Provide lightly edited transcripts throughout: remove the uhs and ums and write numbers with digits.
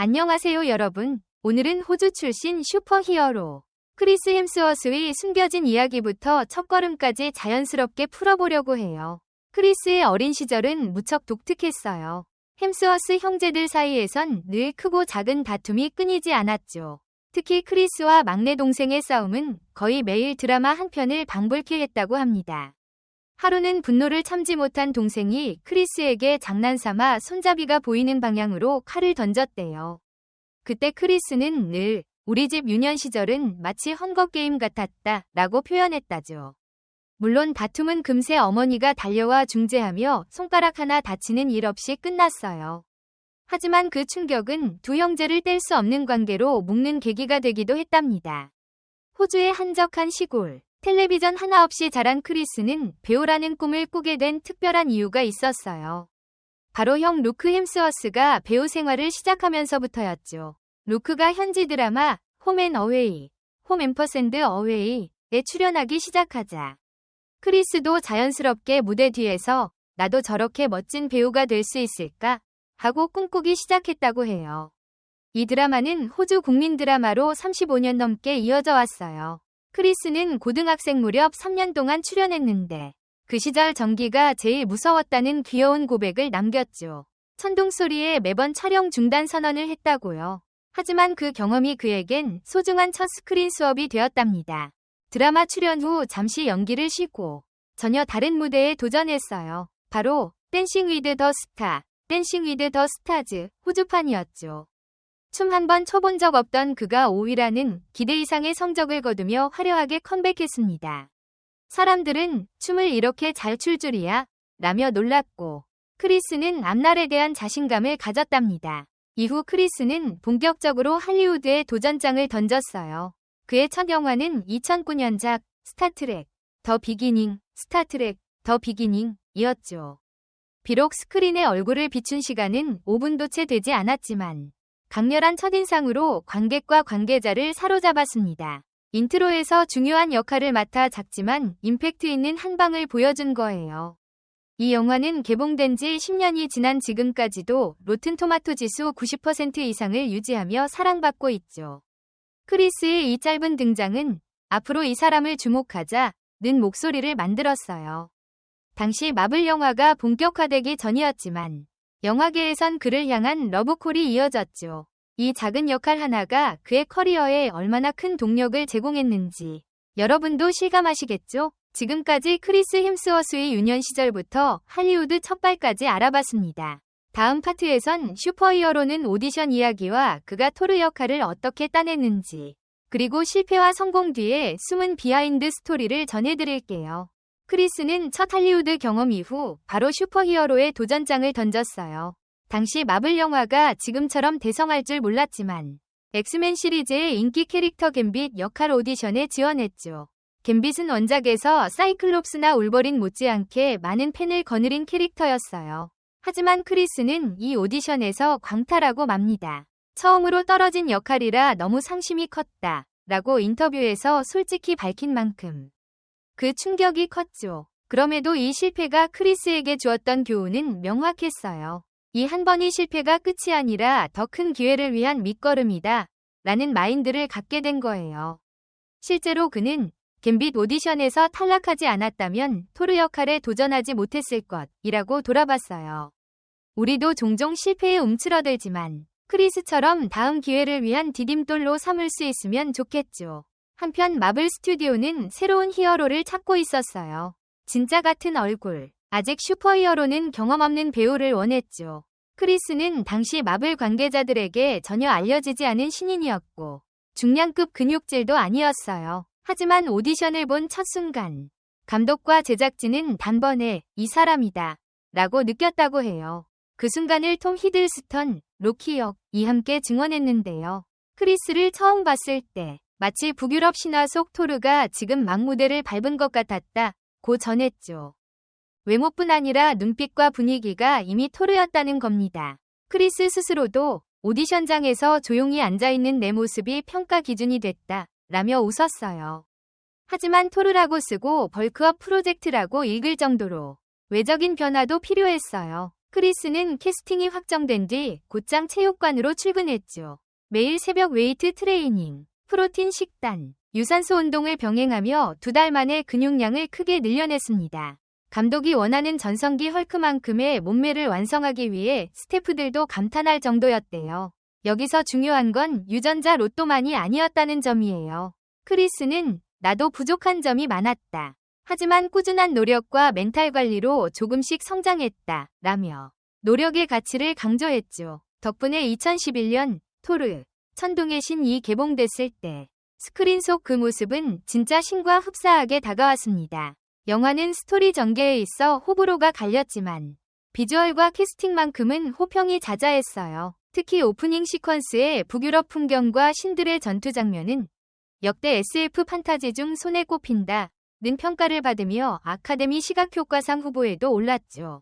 안녕하세요 여러분. 오늘은 호주 출신 슈퍼히어로 크리스 햄스워스의 숨겨진 이야기부터 첫걸음까지 자연스럽게 풀어보려고 해요. 크리스의 어린 시절은 무척 독특했어요. 햄스워스 형제들 사이에선 늘 크고 작은 다툼이 끊이지 않았죠. 특히 크리스와 막내 동생의 싸움은 거의 매일 드라마 한 편을 방불케 했다고 합니다. 하루는 분노를 참지 못한 동생이 크리스에게 장난삼아 손잡이가 보이는 방향으로 칼을 던졌대요. 그때 크리스는 늘 우리 집 유년 시절은 마치 헝거게임 같았다 라고 표현했다죠. 물론 다툼은 금세 어머니가 달려와 중재하며 손가락 하나 다치는 일 없이 끝났어요. 하지만 그 충격은 두 형제를 뗄 수 없는 관계로 묶는 계기가 되기도 했답니다. 호주의 한적한 시골. 텔레비전 하나 없이 자란 크리스는 배우라는 꿈을 꾸게 된 특별한 이유가 있었어요. 바로 형 루크 햄스워스가 배우 생활을 시작하면서부터였죠. 루크가 현지 드라마 홈 앤 어웨이, 홈 앰퍼샌드 어웨이에 출연하기 시작하자 크리스도 자연스럽게 무대 뒤에서 나도 저렇게 멋진 배우가 될 수 있을까 하고 꿈꾸기 시작했다고 해요. 이 드라마는 호주 국민 드라마로 35년 넘게 이어져 왔어요. 크리스는 고등학생 무렵 3년 동안 출연했는데 그 시절 전기가 제일 무서웠다는 귀여운 고백을 남겼죠. 천둥 소리에 매번 촬영 중단 선언을 했다고요. 하지만 그 경험이 그에겐 소중한 첫 스크린 수업이 되었답니다. 드라마 출연 후 잠시 연기를 쉬고 전혀 다른 무대에 도전했어요. 바로 댄싱 위드 더 스타, 댄싱 위드 더 스타즈 호주판이었죠. 춤 한 번 춰본 적 없던 그가 5위라는 기대 이상의 성적을 거두며 화려하게 컴백했습니다. 사람들은 춤을 이렇게 잘 출 줄이야 라며 놀랐고 크리스는 앞날에 대한 자신감을 가졌답니다. 이후 크리스는 본격적으로 할리우드에 도전장을 던졌어요. 그의 첫 영화는 2009년작 스타트랙 더 비기닝, 스타트랙 더 비기닝이었죠. 비록 스크린에 얼굴을 비춘 시간은 5분도 채 되지 않았지만 강렬한 첫인상으로 관객과 관계자를 사로잡았습니다. 인트로에서 중요한 역할을 맡아 작지만 임팩트 있는 한 방을 보여준 거예요. 이 영화는 개봉된 지 10년이 지난 지금까지도 로튼 토마토 지수 90% 이상을 유지하며 사랑받고 있죠. 크리스의 이 짧은 등장은 앞으로 이 사람을 주목하자는 목소리를 만들었어요. 당시 마블 영화가 본격화되기 전이었지만 영화계에선 그를 향한 러브콜이 이어졌죠. 이 작은 역할 하나가 그의 커리어에 얼마나 큰 동력을 제공했는지 여러분도 실감하시겠죠? 지금까지 크리스 햄스워스의 유년 시절부터 할리우드 첫발까지 알아봤습니다. 다음 파트에선 슈퍼히어로는 오디션 이야기와 그가 토르 역할을 어떻게 따냈는지 그리고 실패와 성공 뒤에 숨은 비하인드 스토리를 전해드릴게요. 크리스는 첫 할리우드 경험 이후 바로 슈퍼히어로의 도전장을 던졌어요. 당시 마블 영화가 지금처럼 대성할 줄 몰랐지만 엑스맨 시리즈의 인기 캐릭터 갬빗 역할 오디션에 지원했죠. 갬빗은 원작에서 사이클롭스나 울버린 못지않게 많은 팬을 거느린 캐릭터였어요. 하지만 크리스는 이 오디션에서 광탈하고 맙니다. 처음으로 떨어진 역할이라 너무 상심이 컸다 라고 인터뷰에서 솔직히 밝힌 만큼 그 충격이 컸죠. 그럼에도 이 실패가 크리스에게 주었던 교훈은 명확했어요. 이 한 번의 실패가 끝이 아니라 더 큰 기회를 위한 밑거름이다 라는 마인드를 갖게 된 거예요. 실제로 그는 갬빗 오디션에서 탈락하지 않았다면 토르 역할에 도전하지 못했을 것이라고 돌아봤어요. 우리도 종종 실패에 움츠러들지만 크리스처럼 다음 기회를 위한 디딤돌로 삼을 수 있으면 좋겠죠. 한편 마블 스튜디오는 새로운 히어로를 찾고 있었어요. 진짜 같은 얼굴, 아직 슈퍼히어로는 경험 없는 배우를 원했죠. 크리스는 당시 마블 관계자들에게 전혀 알려지지 않은 신인이었고 중량급 근육질도 아니었어요. 하지만 오디션을 본 첫 순간 감독과 제작진은 단번에 이 사람이다 라고 느꼈다고 해요. 그 순간을 톰 히들스턴, 로키 역이 함께 증언했는데요. 크리스를 처음 봤을 때 마치 북유럽 신화 속 토르가 지금 막 무대를 밟은 것 같았다고 전했죠. 외모뿐 아니라 눈빛과 분위기가 이미 토르였다는 겁니다. 크리스 스스로도 오디션장에서 조용히 앉아있는 내 모습이 평가 기준이 됐다 라며 웃었어요. 하지만 토르라고 쓰고 벌크업 프로젝트라고 읽을 정도로 외적인 변화도 필요했어요. 크리스는 캐스팅이 확정된 뒤 곧장 체육관으로 출근했죠. 매일 새벽 웨이트 트레이닝, 프로틴 식단, 유산소 운동을 병행하며 2달 만에 근육량을 크게 늘려냈습니다. 감독이 원하는 전성기 헐크만큼의 몸매를 완성하기 위해 스태프들도 감탄할 정도였대요. 여기서 중요한 건 유전자 로또만이 아니었다는 점이에요. 크리스는 나도 부족한 점이 많았다. 하지만 꾸준한 노력과 멘탈 관리로 조금씩 성장했다. 라며 노력의 가치를 강조했죠. 덕분에 2011년 토르, 천둥의 신이 개봉됐을 때 스크린 속 그 모습은 진짜 신과 흡사하게 다가왔습니다. 영화는 스토리 전개에 있어 호불호가 갈렸지만 비주얼과 캐스팅만큼은 호평이 자자했어요. 특히 오프닝 시퀀스의 북유럽 풍경과 신들의 전투 장면은 역대 SF 판타지 중 손에 꼽힌다 는 평가를 받으며 아카데미 시각효과상 후보에도 올랐죠.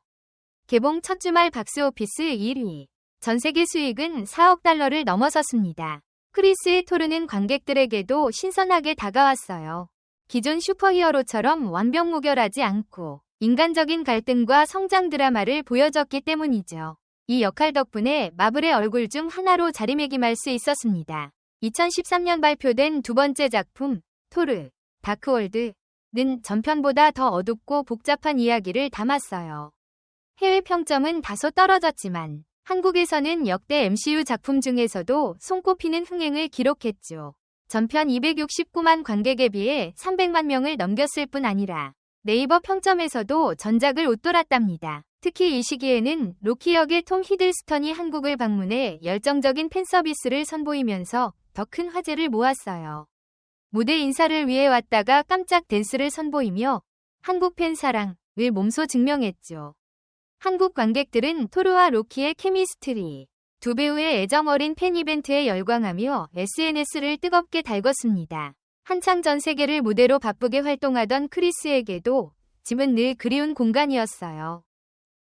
개봉 첫 주말 박스오피스 1위, 전 세계 수익은 4억 달러를 넘어섰습니다. 크리스의 토르는 관객들에게도 신선하게 다가왔어요. 기존 슈퍼히어로처럼 완벽무결하지 않고 인간적인 갈등과 성장 드라마를 보여줬기 때문이죠. 이 역할 덕분에 마블의 얼굴 중 하나로 자리매김할 수 있었습니다. 2013년 발표된 두 번째 작품 토르, 다크월드는 전편보다 더 어둡고 복잡한 이야기를 담았어요. 해외 평점은 다소 떨어졌지만 한국에서는 역대 MCU 작품 중에서도 손꼽히는 흥행을 기록했죠. 전편 269만 관객에 비해 300만 명을 넘겼을 뿐 아니라 네이버 평점에서도 전작을 웃돌았답니다. 특히 이 시기에는 로키 역의 톰 히들스턴이 한국을 방문해 열정적인 팬서비스를 선보이면서 더 큰 화제를 모았어요. 무대 인사를 위해 왔다가 깜짝 댄스를 선보이며 한국 팬 사랑을 몸소 증명했죠. 한국 관객들은 토르와 로키의 케미스트리, 두 배우의 애정 어린 팬 이벤트에 열광하며 SNS를 뜨겁게 달궜습니다. 한창 전 세계를 무대로 바쁘게 활동하던 크리스에게도 집은 늘 그리운 공간이었어요.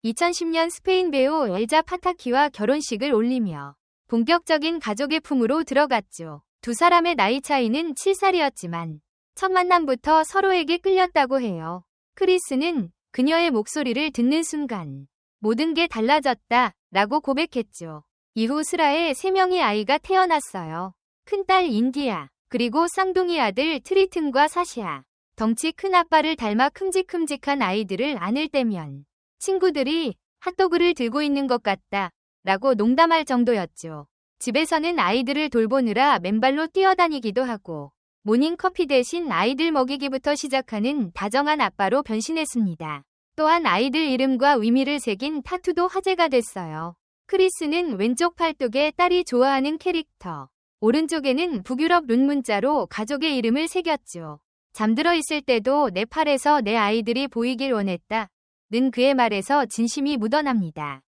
2010년 스페인 배우 엘자 파타키와 결혼식을 올리며 본격적인 가족의 품으로 들어갔죠. 두 사람의 나이 차이는 7살이었지만 첫 만남부터 서로에게 끌렸다고 해요. 크리스는 그녀의 목소리를 듣는 순간 모든 게 달라졌다 라고 고백했죠. 이후 슬아의 3명의 아이가 태어났어요. 큰딸 인디아, 그리고 쌍둥이 아들 트리튼과 사시아. 덩치 큰 아빠를 닮아 큼직큼직한 아이들을 안을 때면 친구들이 핫도그를 들고 있는 것 같다 라고 농담할 정도였죠. 집에서는 아이들을 돌보느라 맨발로 뛰어다니기도 하고 모닝커피 대신 아이들 먹이기부터 시작하는 다정한 아빠로 변신했습니다. 또한 아이들 이름과 의미를 새긴 타투도 화제가 됐어요. 크리스는 왼쪽 팔뚝에 딸이 좋아하는 캐릭터, 오른쪽에는 북유럽 룬 문자로 가족의 이름을 새겼죠. 잠들어 있을 때도 내 팔에서 내 아이들이 보이길 원했다 는 그의 말에서 진심이 묻어납니다.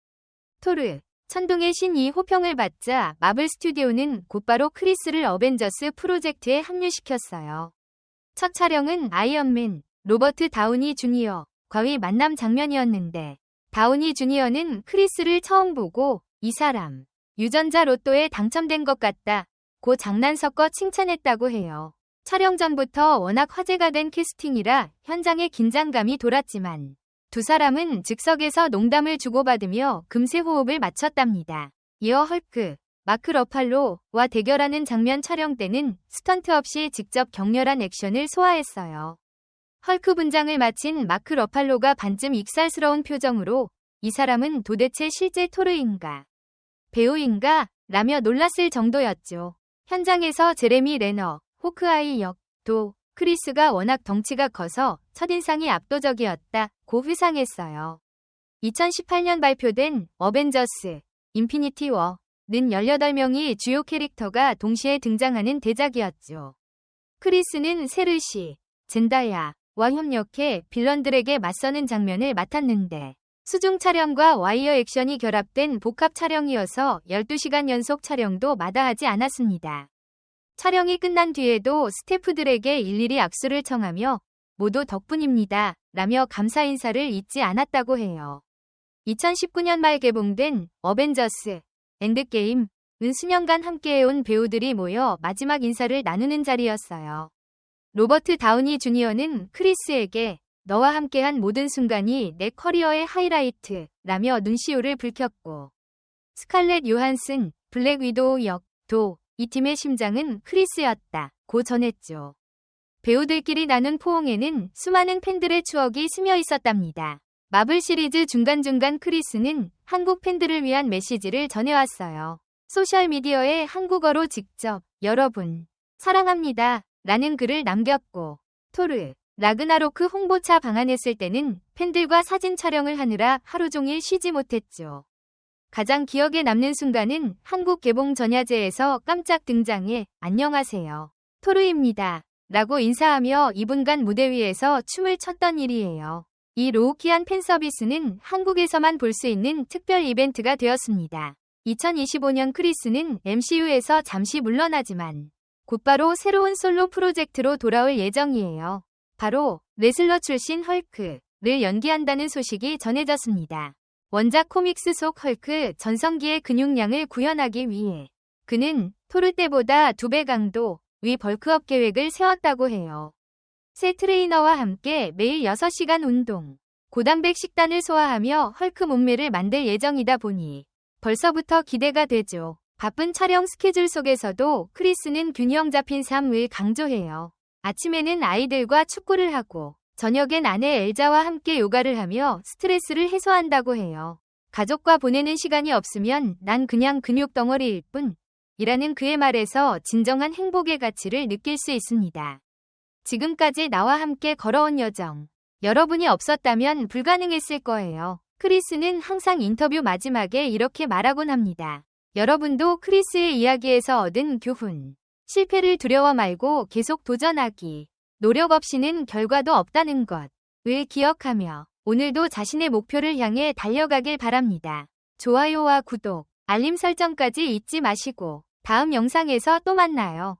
토르, 천둥의 신이 호평을 받자 마블 스튜디오는 곧바로 크리스를 어벤져스 프로젝트에 합류시켰어요. 첫 촬영은 아이언맨, 로버트 다우니 주니어 과의 만남 장면이었는데 다우니 주니어는 크리스를 처음 보고 이 사람, 유전자 로또에 당첨된 것 같다 고 장난 섞어 칭찬했다고 해요. 촬영 전부터 워낙 화제가 된 캐스팅이라 현장에 긴장감이 돌았지만 두 사람은 즉석에서 농담을 주고받으며 금세 호흡을 맞췄답니다. 이어 헐크, 마크 러팔로와 대결하는 장면 촬영 때는 스턴트 없이 직접 격렬한 액션을 소화했어요. 헐크 분장을 마친 마크 러팔로가 반쯤 익살스러운 표정으로 이 사람은 도대체 실제 토르인가, 배우인가 라며 놀랐을 정도였죠. 현장에서 제레미 레너, 호크아이 역도 크리스가 워낙 덩치가 커서 첫인상이 압도적이었다 고 회상했어요. 2018년 발표된 어벤져스 인피니티 워는 18명의 주요 캐릭터가 동시에 등장하는 대작이었죠. 크리스는 세르시, 젠다야와 협력해 빌런들에게 맞서는 장면을 맡았는데 수중 촬영과 와이어 액션이 결합된 복합 촬영이어서 12시간 연속 촬영도 마다하지 않았습니다. 촬영이 끝난 뒤에도 스태프들에게 일일이 악수를 청하며 모두 덕분입니다 라며 감사 인사를 잊지 않았다고 해요. 2019년 말 개봉된 어벤져스 엔드게임은 수년간 함께해온 배우들이 모여 마지막 인사를 나누는 자리였어요. 로버트 다우니 주니어는 크리스에게 너와 함께한 모든 순간이 내 커리어의 하이라이트라며 눈시울을 붉혔고 스칼렛 요한슨, 블랙 위도우 역도 이 팀의 심장은 크리스였다 고 전했죠. 배우들끼리 나눈 포옹에는 수많은 팬들의 추억이 스며 있었답니다. 마블 시리즈 중간중간 크리스는 한국 팬들을 위한 메시지를 전해왔어요. 소셜미디어에 한국어로 직접 여러분 사랑합니다 라는 글을 남겼고 토르 라그나로크 홍보차 방한했을 때는 팬들과 사진 촬영을 하느라 하루 종일 쉬지 못했죠. 가장 기억에 남는 순간은 한국 개봉 전야제에서 깜짝 등장해 안녕하세요 토르입니다 라고 인사하며 2분간 무대 위에서 춤을 췄던 일이에요. 이 로우키한 팬서비스는 한국에서만 볼 수 있는 특별 이벤트가 되었습니다. 2025년 크리스는 MCU에서 잠시 물러나지만 곧바로 새로운 솔로 프로젝트로 돌아올 예정이에요. 바로 레슬러 출신 헐크를 연기한다는 소식이 전해졌습니다. 원작 코믹스 속 헐크 전성기의 근육량을 구현하기 위해 그는 토르 때보다 2배 강도 위 벌크업 계획을 세웠다고 해요. 새 트레이너와 함께 매일 6시간 운동, 고단백 식단을 소화하며 헐크 몸매를 만들 예정이다 보니 벌써부터 기대가 되죠. 바쁜 촬영 스케줄 속에서도 크리스는 균형 잡힌 삶을 강조해요. 아침에는 아이들과 축구를 하고 저녁엔 아내 엘자와 함께 요가를 하며 스트레스를 해소한다고 해요. 가족과 보내는 시간이 없으면 난 그냥 근육 덩어리일 뿐 이라는 그의 말에서 진정한 행복의 가치를 느낄 수 있습니다. 지금까지 나와 함께 걸어온 여정, 여러분이 없었다면 불가능했을 거예요. 크리스는 항상 인터뷰 마지막에 이렇게 말하곤 합니다. 여러분도 크리스의 이야기에서 얻은 교훈, 실패를 두려워 말고 계속 도전하기, 노력 없이는 결과도 없다는 것을 기억하며 오늘도 자신의 목표를 향해 달려가길 바랍니다. 좋아요와 구독, 알림 설정까지 잊지 마시고 다음 영상에서 또 만나요.